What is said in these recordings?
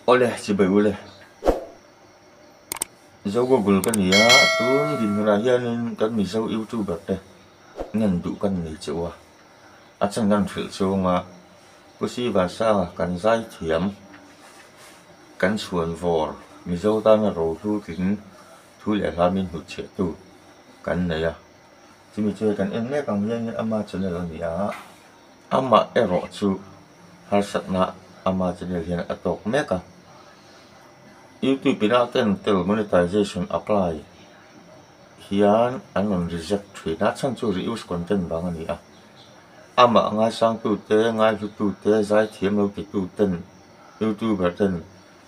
Oleh cibai oleh zau Google kan ya tun din rahianin kan misau YouTuber deh ngan du kan ni cewa acan kan thil chunga pusi bahasa kan zai thiam kan chuan vor misau ta na ro thu tin thu le hamin hu che tu kan ne ya chimi che kan en me kang yang ama channel ni a ama ero chu har satna ama channel hian atok meka YouTube pinaten tel monetization apply hian anon reject thina chan chu reuse content bang ani a ama ngai sang tu te ngai tu te zai thiam lo ti tu ten YouTuber ten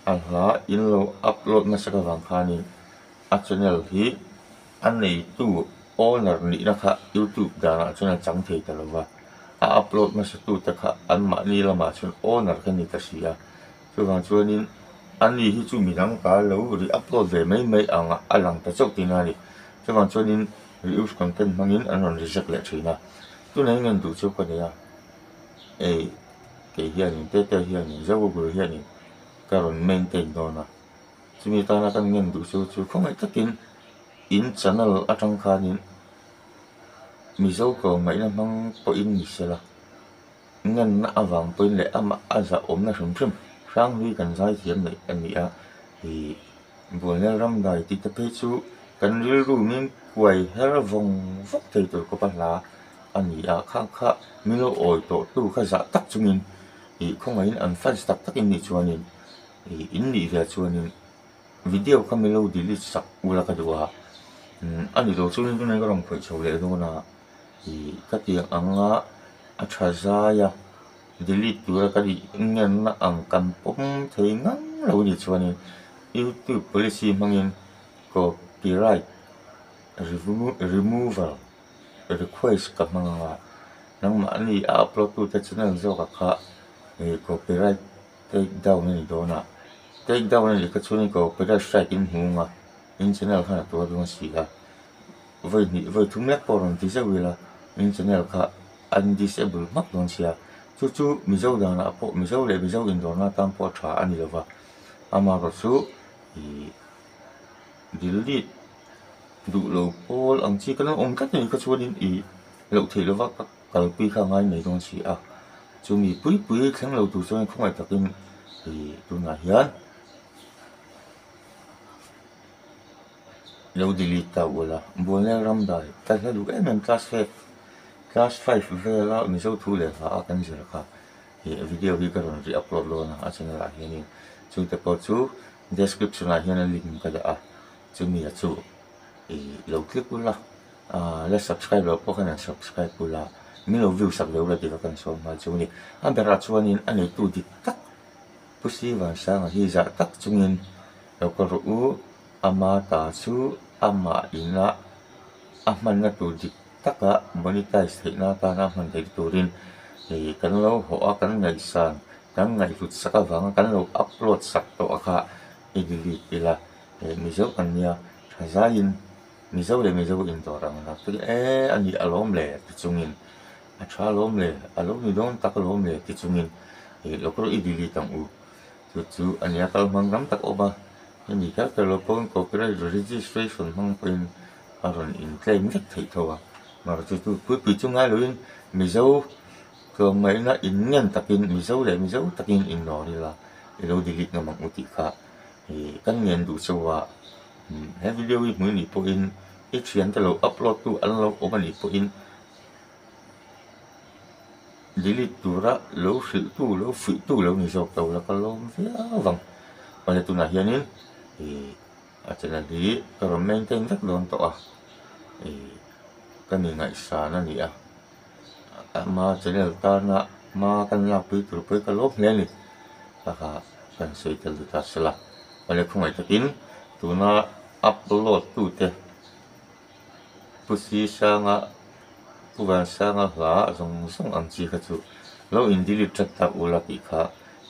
alha in lo upload na saka wang khani a channel hi an nei tu owner ni na kha YouTube dana channel chang thei ta lova a upload na sa tu ta kha an ma ni lama chun owner kan ni ta sia chu wang chuanin an ni hi chu minang ka lo ri upload ve mai anga alang ta chok tin ani chu wang chuanin reuse content mangin anon reject le thina tu nei ngan du chu ka ya ke hian te hian zau Google hian karon maintain dona chimi ta na kan ngen du chu khomai takin in channel atang khanin mizo ko mai na mang po in ni sela ngan na awang poin le ama aza om na shum sang hui kan zai thiam nei ani a hi bolna ram dai ti ta pe chu kan ril ru min kuai her vong vok thei tur ko pa la ani a khang kha milo oi to tu kha za tak chungin hi khomai an fan tak takin ni chuanin in ni ve chuanin video kamelo delete sak ula ka duwa ani do chunin tu nei ka rom khoi chho le do na hi ka ti anga a thaza ya delete tura ka di ngen na ang kan pom thei ngang lo ni chuanin YouTube policy mangin copyright removal request ka manga nang ma ni upload tu ta channel zo ka kha copyright take down ni do na take down ni ka chuni ko copyright strike in hunga in channel kha to do si ga voi thum mek poron ti se wila in channel kha undisable mak don sia chu mizo da na po mizo le mizo in do na tam po tha ani lova ama ro chu delete du lo pol ang chi kan om kat ni ka chuanin lo thei lova ka kalpi kha ngai nei don si a chu mi pui khang lo tu chuan khomai takin tu na hian lo delete ta wala bolna ram dai ta la du em class 5 vela mi zo thu le ha kan zira kha hi video hi ka ron ri upload lo na a channel a hian chu te po chu description a hian link ka da a chu mi a chu lo click pula la subscribe lo po kan subscribe pula mi lo view sak lo la ti kan so ma chu ni an bera chuanin ani tu di tak pusi wa sang hi za tak chungin lo ko ru ama ta chu ama ina ahman na tu di taka monetize thina ta na man dei turin kan lo ho a kan ngai san kan ngai lut saka wanga kan lo upload sak to akha delete pila mizo kan nia thazain mizo in to rang na tu ani alom le chungin a tha lom le alom ni don tak lom le ti chungin lo ko delete tang u chu ania kal mang ram tak oba ni ka lo pon copyright registration mang pin aron in claim vet thei thowa mà chú quý chung ngay luôn mi dâu thường mấy na in nhân takin mi dâu takin in nó đi là đi đâu delete nó mặc một tí khác thì các nhân đủ sâu à hết video ấy mới nịp in ít chuyện tới lâu upload tu ăn lâu ôm nịp in delete tu ra lâu phụ tu lâu mi dâu tàu là cái lâu phía vòng còn tu này hiện thì ở trên này thì cái maintain rất lớn to thì kan ni ngai sa na ni a ma channel ta na ma kan la pi tur pi ka lok le ni ta ka kan sei tel ta sala ale khumai takin tu na upload tu te pusi sanga puwan sanga la song ang chi kha chu lo in delete ta ula ti kha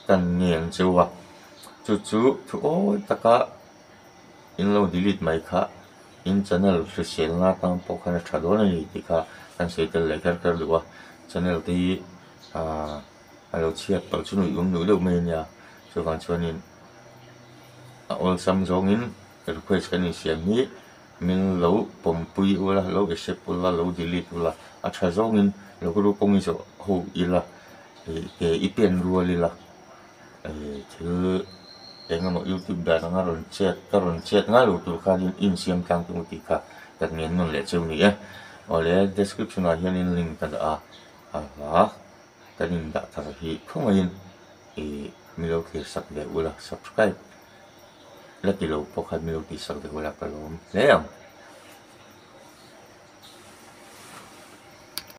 kan nian chewa chu o taka in lo delete mai kha in channel social na tang po khana thado na ni tika kan sei tel le kar luwa channel ti alo chiat pal chu nu lo me nya so kan chuanin all sam zongin request kan siam hi min lo pompui ula lo accept ula lo delete ula a tha zongin lo ru kong iso ho ila ke ipen rualila thil engamo YouTube da ngaron chat ngalo tu khalin in siam tang tu ti kha tak ngen non le chu ni ole description a hian link kan a kanin da thar hi khongain milo khir sak de ula subscribe la kilo pokhat milo ti sak de ula kalom leam